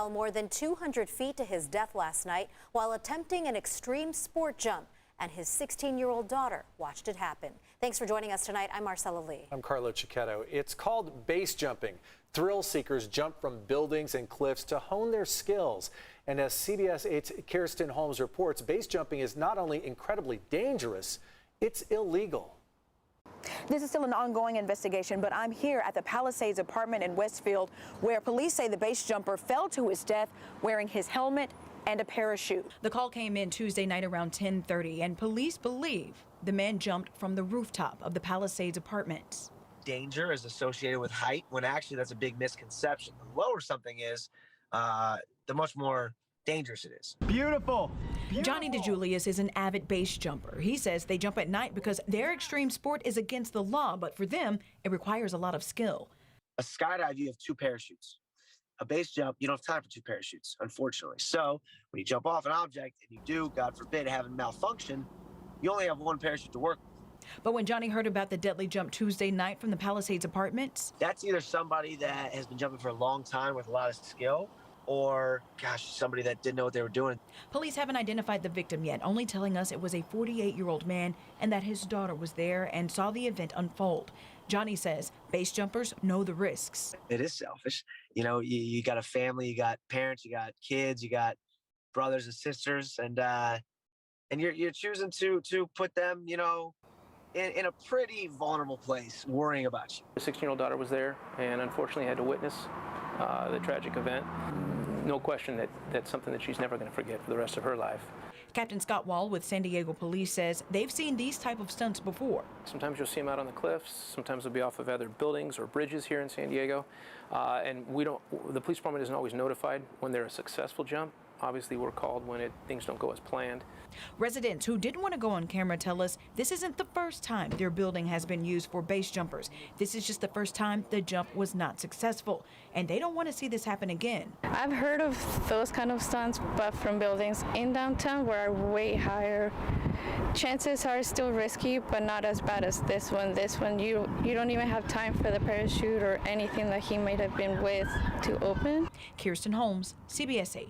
fell more than 200 feet to his death last night while attempting an extreme sport jump, and his 16-year-old daughter watched it happen. Thanks for joining us tonight. I'm Marcella Lee. I'm Carlo Cicchetto. It's called base jumping. Thrill seekers jump from buildings and cliffs to hone their skills. And as CBS 8's Kirsten Holmes reports, base jumping is not only incredibly dangerous, it's illegal. This is still an ongoing investigation, but I'm here at the Palisades apartment in Westfield, where police say the base jumper fell to his death wearing his helmet and a parachute. The call came in Tuesday night around 10:30, and police believe the man jumped from the rooftop of the Palisades apartments. Danger is associated with height, when actually that's a big misconception. The lower something is, the much more dangerous it is. Beautiful. Johnny DeJulius is an avid base jumper. He says they jump at night because their extreme sport is against the law, but for them, it requires a lot of skill. A skydive, you have 2 parachutes. A base jump, you don't have time for 2 parachutes, unfortunately. So when you jump off an object and you do, God forbid, have a malfunction, you only have 1 parachute to work with. But when Johnny heard about the deadly jump Tuesday night from the Palisades apartments, that's either somebody that has been jumping for a long time with a lot of skill, or, gosh, somebody that didn't know what they were doing. Police haven't identified the victim yet, only telling us it was a 48-year-old man and that his daughter was there and saw the event unfold. Johnny says base jumpers know the risks. It is selfish. You know, you got a family, you got parents, you got kids, you got brothers and sisters, and you're choosing to put them, you know, in a pretty vulnerable place, worrying about you. The 16-year-old daughter was there and unfortunately had to witness the tragic event. No question that that's something that she's never going to forget for the rest of her life. Captain Scott Wall with San Diego Police says they've seen these type of stunts before. Sometimes you'll see them out on the cliffs. Sometimes they'll be off of other buildings or bridges here in San Diego. And the police department isn't always notified when they're a successful jump. Obviously, we're called when things don't go as planned. Residents who didn't want to go on camera tell us this isn't the first time their building has been used for base jumpers. This is just the first time the jump was not successful, and they don't want to see this happen again. I've heard of those kind of stunts, but from buildings in downtown where are way higher. Chances are still risky, but not as bad as this one. This one, you don't even have time for the parachute or anything that he might have been with to open. Kirsten Holmes, CBS 8.